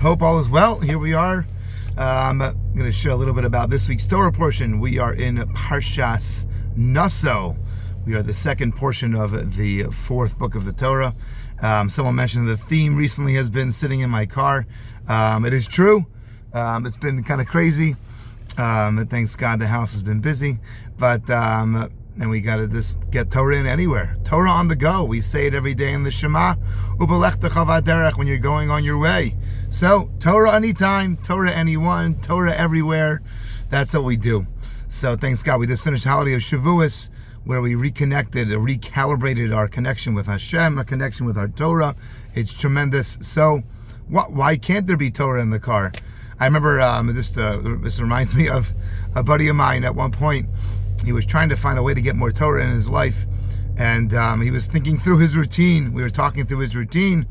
Hope all is well. Here we are. I'm going to share a little bit about this week's Torah portion. We are in Parshas Naso. We are the second portion of the fourth book of the Torah. Someone mentioned the theme recently has been sitting in my car. It is true. It's been kind of crazy. Thanks God the house has been busy. But and we got to just get Torah in anywhere. Torah on the go. We say it every day in the Shema. When you're going on your way. So, Torah anytime, Torah anyone, Torah everywhere. That's what we do. So, thanks God. We just finished the holiday of Shavuos, where we recalibrated our connection with Hashem, our connection with our Torah. It's tremendous. So, why can't there be Torah in the car? I remember, this reminds me of a buddy of mine at one point. He was trying to find a way to get more Torah in his life, and he was thinking through his routine. We were talking through his routine,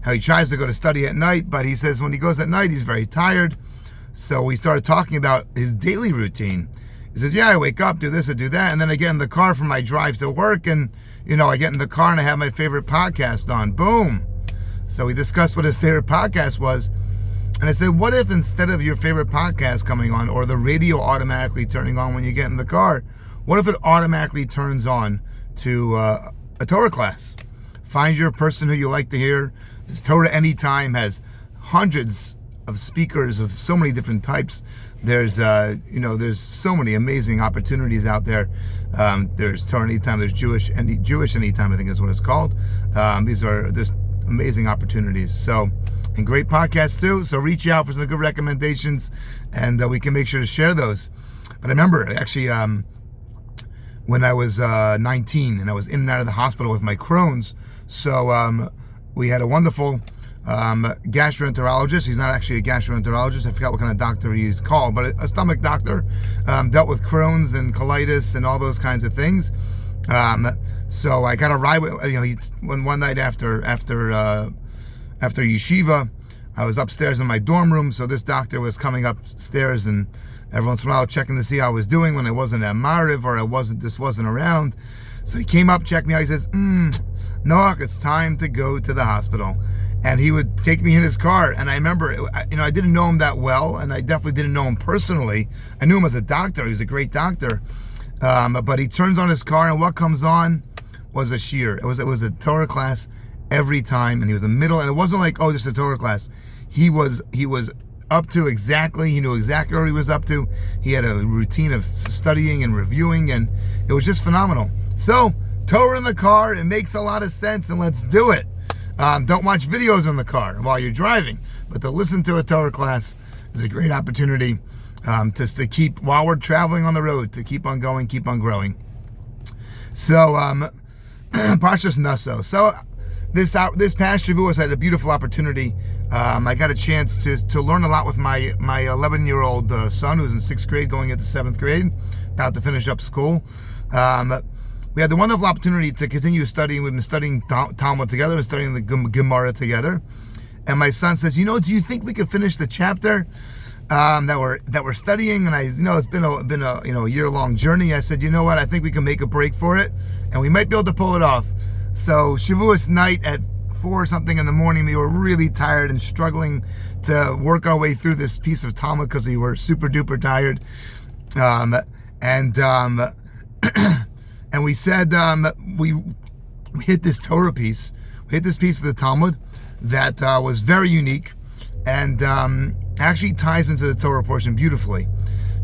how he tries to go to study at night, but he says when he goes at night, he's very tired. So we started talking about his daily routine. He says, I wake up, do this, I do that, and then I get in the car for my drive to work, and, I get in the car and I have my favorite podcast on. Boom! So we discussed what his favorite podcast was, and I said, what if instead of your favorite podcast coming on, or the radio automatically turning on when you get in the car, what if it automatically turns on to a Torah class? Find your person who you like to hear. This Torah Anytime has hundreds of speakers of so many different types. There's so many amazing opportunities out there. There's Torah Anytime, there's Jewish Anytime, I think is what it's called. These are just amazing opportunities. So, and great podcasts too. So reach out for some good recommendations, and we can make sure to share those. But I remember actually when I was 19 and I was in and out of the hospital with my Crohn's. So we had a wonderful gastroenterologist. He's not actually a gastroenterologist. I forgot what kind of doctor he's called, but a stomach doctor. Dealt with Crohn's and colitis and all those kinds of things. So I got a ride with, one night after yeshiva, I was upstairs in my dorm room, so this doctor was coming upstairs and every once in a while checking to see how I was doing when I wasn't at Mariv or wasn't around. So he came up, checked me out, he says, Noach, it's time to go to the hospital. And he would take me in his car, and I remember, I didn't know him that well, and I definitely didn't know him personally. I knew him as a doctor, he was a great doctor. But he turns on his car, and what comes on was a shiur. It was a Torah class every time, and he was in the middle, and it wasn't like, just a Torah class. He was up to exactly, he knew exactly what he was up to. He had a routine of studying and reviewing, and it was just phenomenal. So, Torah in the car, it makes a lot of sense, and let's do it. Don't watch videos in the car while you're driving, but to listen to a Torah class is a great opportunity to keep, while we're traveling on the road, to keep on going, keep on growing. So, Parshas Naso. So, this past Shavuos I had a beautiful opportunity. I got a chance to learn a lot with my 11-year-old son, who's in 6th grade, going into 7th grade, about to finish up school. We had the wonderful opportunity to continue studying. We've been studying Talmud together and studying the Gemara together. And my son says, do you think we could finish the chapter that we're studying? And it's been a year-long journey. I said, what? I think we can make a break for it, and we might be able to pull it off. So Shavuos night at 4 or something in the morning, we were really tired and struggling to work our way through this piece of Talmud because we were super duper tired. And we said we hit this Torah piece. We hit this piece of the Talmud that was very unique and actually ties into the Torah portion beautifully,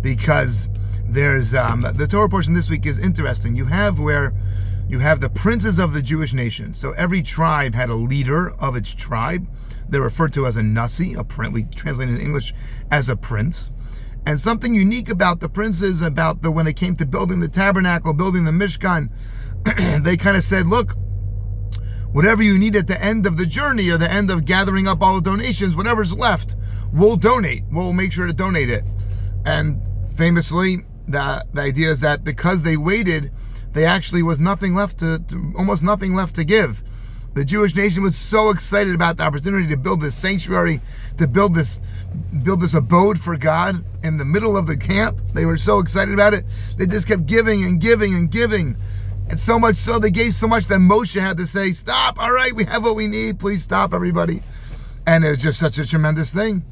because there's the Torah portion this week is interesting. You have the princes of the Jewish nation. So every tribe had a leader of its tribe. They're referred to as a Nasi, a prince. We translate it in English as a prince. And something unique about the princes, when it came to building the Tabernacle, building the Mishkan, they kind of said, look, whatever you need at the end of the journey or the end of gathering up all the donations, whatever's left, we'll donate. We'll make sure to donate it. And famously, the idea is that because they waited, they actually was nothing left almost nothing left to give. The Jewish nation was so excited about the opportunity to build this sanctuary, to build this abode for God in the middle of the camp. They were so excited about it. They just kept giving and giving and giving. And so much so, they gave so much that Moshe had to say, stop, all right, we have what we need, please stop, everybody. And it was just such a tremendous thing.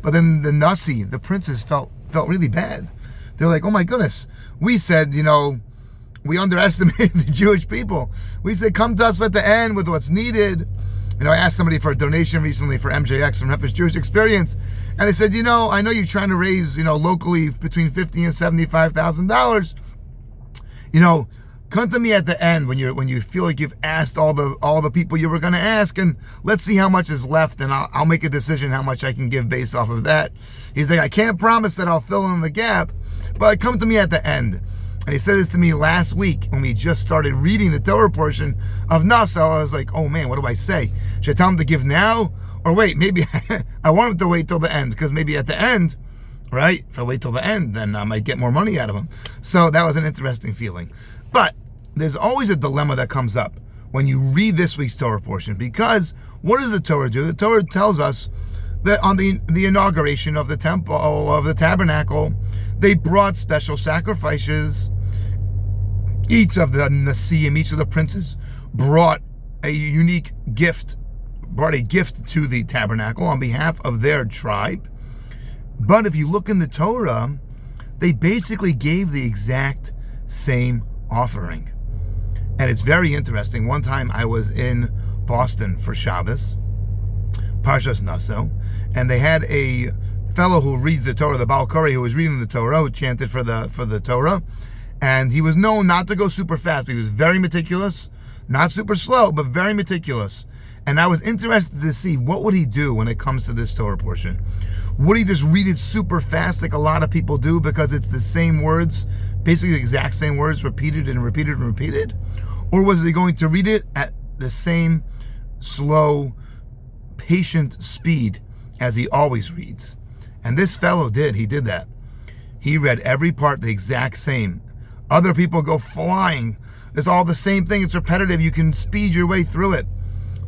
But then the Nasi, the princes, felt really bad. They're like, oh my goodness, we said, we underestimated the Jewish people. We said, come to us at the end with what's needed. I asked somebody for a donation recently for MJX, from Nefesh Jewish Experience, and they said, I know you're trying to raise, locally between $50,000 and $75,000. Come to me at the end when you feel like you've asked all the people you were going to ask, and let's see how much is left, and I'll make a decision how much I can give based off of that. He's like, I can't promise that I'll fill in the gap, but come to me at the end. And he said this to me last week when we just started reading the Torah portion of Naso. I was like, oh man, what do I say? Should I tell him to give now? Or wait, maybe I want him to wait till the end, because maybe at the end, right? If I wait till the end, then I might get more money out of him. So that was an interesting feeling. But there's always a dilemma that comes up when you read this week's Torah portion, because what does the Torah do? The Torah tells us that on the inauguration of the temple, of the tabernacle, they brought special sacrifices. Each of the Nasim, each of the princes, brought a unique gift, brought a gift to the tabernacle on behalf of their tribe. But if you look in the Torah, they basically gave the exact same offering. And it's very interesting. One time I was in Boston for Shabbos, Parshas Naso, and they had a fellow who reads the Torah, the Baal Koreh, who was reading the Torah, who chanted for the Torah. And he was known not to go super fast, but he was very meticulous, not super slow, but very meticulous. And I was interested to see what would he do when it comes to this Torah portion. Would he just read it super fast like a lot of people do, because it's the same words, basically the exact same words, repeated and repeated and repeated? Or was he going to read it at the same slow, patient speed as he always reads? And this fellow did. He did that. He read every part the exact same. Other people go flying. It's all the same thing. It's repetitive. You can speed your way through it.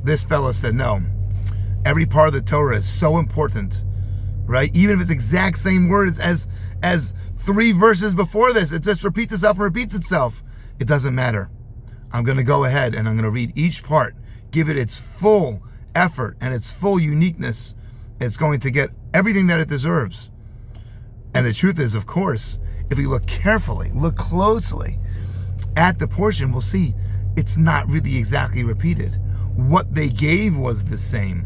This fellow said, no. Every part of the Torah is so important, right? Even if it's exact same words as 3 verses before this, it just repeats itself and repeats itself. It doesn't matter. I'm going to go ahead and I'm going to read each part, give it its full effort and its full uniqueness. It's going to get everything that it deserves. And the truth is, of course, if we look carefully, look closely at the portion, we'll see it's not really exactly repeated. What they gave was the same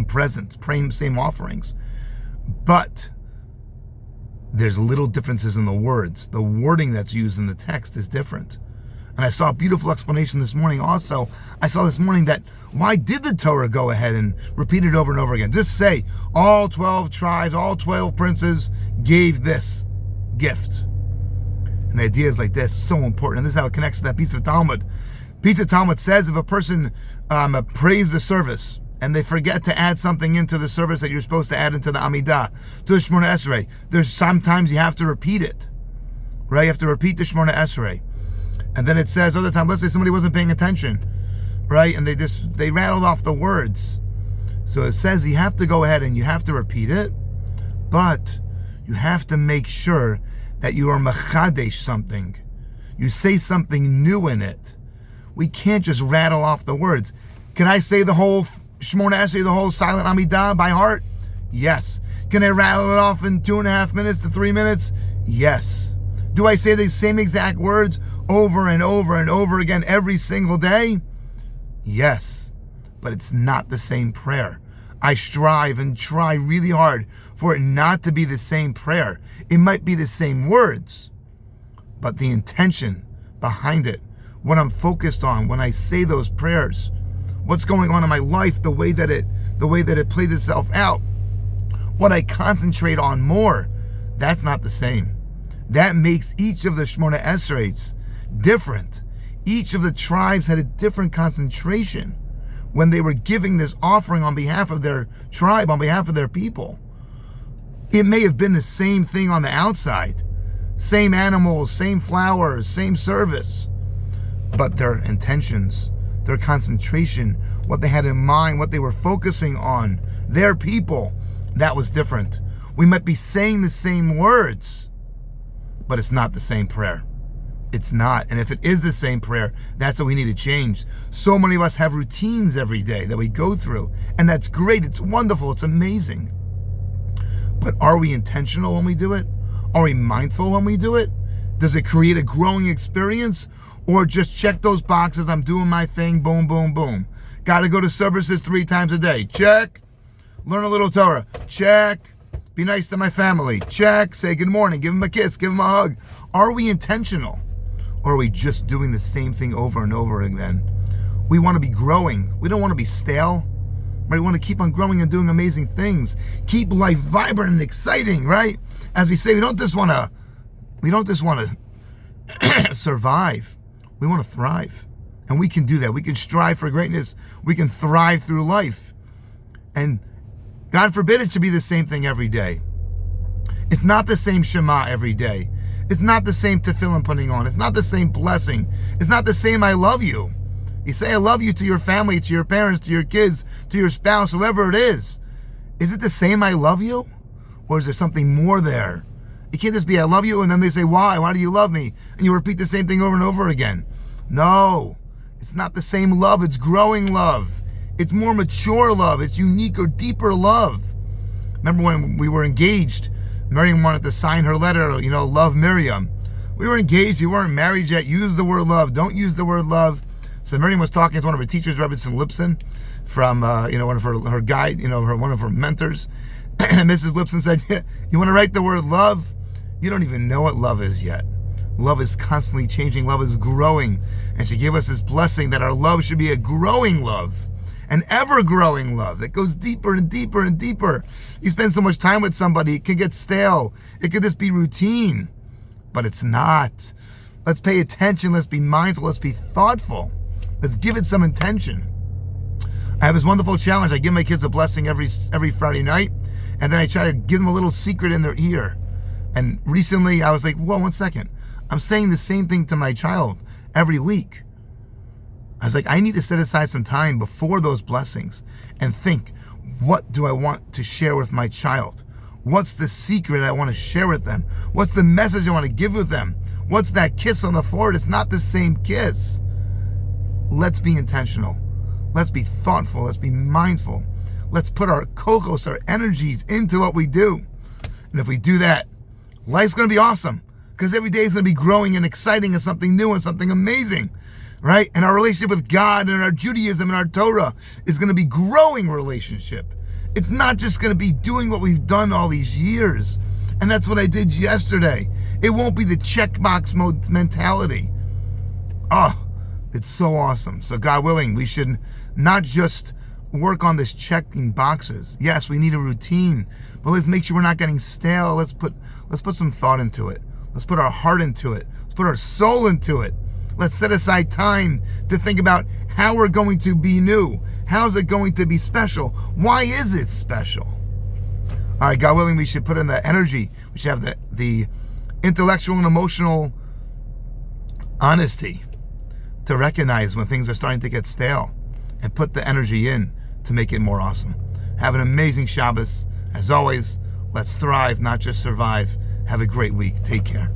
presents, same offerings, but there's little differences in the words. The wording that's used in the text is different. And I saw a beautiful explanation this morning also. I saw this morning that why did the Torah go ahead and repeat it over and over again? Just say all 12 tribes, all 12 princes gave this gift. And the idea is like this, so important. And this is how it connects to that piece of Talmud. Piece of Talmud says if a person prays the service and they forget to add something into the service that you're supposed to add into the Amidah, to the Shemona Esrei, there's sometimes you have to repeat it, right? You have to repeat the Shemona Esrei. And then it says other time, let's say somebody wasn't paying attention, right? And they rattled off the words. So it says you have to go ahead and you have to repeat it, but you have to make sure that you are mechadesh something. You say something new in it. We can't just rattle off the words. Can I say the whole Shemona Esrei, the whole silent Amidah by heart? Yes. Can I rattle it off in 2.5 minutes to 3 minutes? Yes. Do I say the same exact words over and over and over again every single day? Yes. But it's not the same prayer. I strive and try really hard for it not to be the same prayer. It might be the same words, but the intention behind it, what I'm focused on when I say those prayers, what's going on in my life, the way that it plays itself out, what I concentrate on more, that's not the same. That makes each of the Shemona Esreis different. Each of the tribes had a different concentration when they were giving this offering on behalf of their tribe, on behalf of their people. It may have been the same thing on the outside, same animals, same flowers, same service, but their intentions, their concentration, what they had in mind, what they were focusing on, their people, that was different. We might be saying the same words, but it's not the same prayer. It's not. And if it is the same prayer, that's what we need to change. So many of us have routines every day that we go through, and that's great. It's wonderful. It's amazing. But are we intentional when we do it? Are we mindful when we do it? Does it create a growing experience? Or just check those boxes, I'm doing my thing, boom, boom, boom. Got to go to services 3 times a day. Check. Learn a little Torah. Check. Be nice to my family. Check. Say good morning. Give them a kiss. Give them a hug. Are we intentional? Or are we just doing the same thing over and over again? We want to be growing. We don't want to be stale. Right? We want to keep on growing and doing amazing things. Keep life vibrant and exciting, right? As we say, we don't just want to survive. We want to thrive. And we can do that. We can strive for greatness. We can thrive through life. And God forbid it should be the same thing every day. It's not the same Shema every day. It's not the same tefillin putting on. It's not the same blessing. It's not the same I love you. You say I love you to your family, to your parents, to your kids, to your spouse, whoever it is. Is it the same I love you? Or is there something more there? You can't just be I love you and then they say why? Why do you love me? And you repeat the same thing over and over again. No, it's not the same love. It's growing love. It's more mature love. It's unique or deeper love. Remember when we were engaged, Miriam wanted to sign her letter, love Miriam. We were engaged. You weren't married yet. Use the word love. Don't use the word love. So Miriam was talking to one of her teachers, Rabbi Lipson, from one of her guide, one of her mentors. And Mrs. Lipson said, yeah, you want to write the word love? You don't even know what love is yet. Love is constantly changing. Love is growing. And she gave us this blessing that our love should be a growing love, an ever-growing love that goes deeper and deeper and deeper. You spend so much time with somebody, it can get stale. It could just be routine. But it's not. Let's pay attention. Let's be mindful. Let's be thoughtful. Let's give it some intention. I have this wonderful challenge. I give my kids a blessing every Friday night, and then I try to give them a little secret in their ear. And recently I was like, whoa, 1 second. I'm saying the same thing to my child every week. I was like, I need to set aside some time before those blessings and think, what do I want to share with my child? What's the secret I want to share with them? What's the message I want to give with them? What's that kiss on the forehead? It's not the same kiss. Let's be intentional. Let's be thoughtful. Let's be mindful. Let's put our kokos, our energies into what we do. And if we do that, life's going to be awesome. Because every day is going to be growing and exciting and something new and something amazing, right? And our relationship with God and our Judaism and our Torah is going to be growing relationship. It's not just going to be doing what we've done all these years. And that's what I did yesterday. It won't be the checkbox mentality. Oh, it's so awesome. So God willing, we should not just work on this checking boxes. Yes, we need a routine, but let's make sure we're not getting stale. Let's put some thought into it. Let's put our heart into it. Let's put our soul into it. Let's set aside time to think about how we're going to be new. How's it going to be special? Why is it special? All right, God willing, we should put in the energy. We should have the intellectual and emotional honesty to recognize when things are starting to get stale and put the energy in to make it more awesome. Have an amazing Shabbos. As always, let's thrive, not just survive. Have a great week. Take care.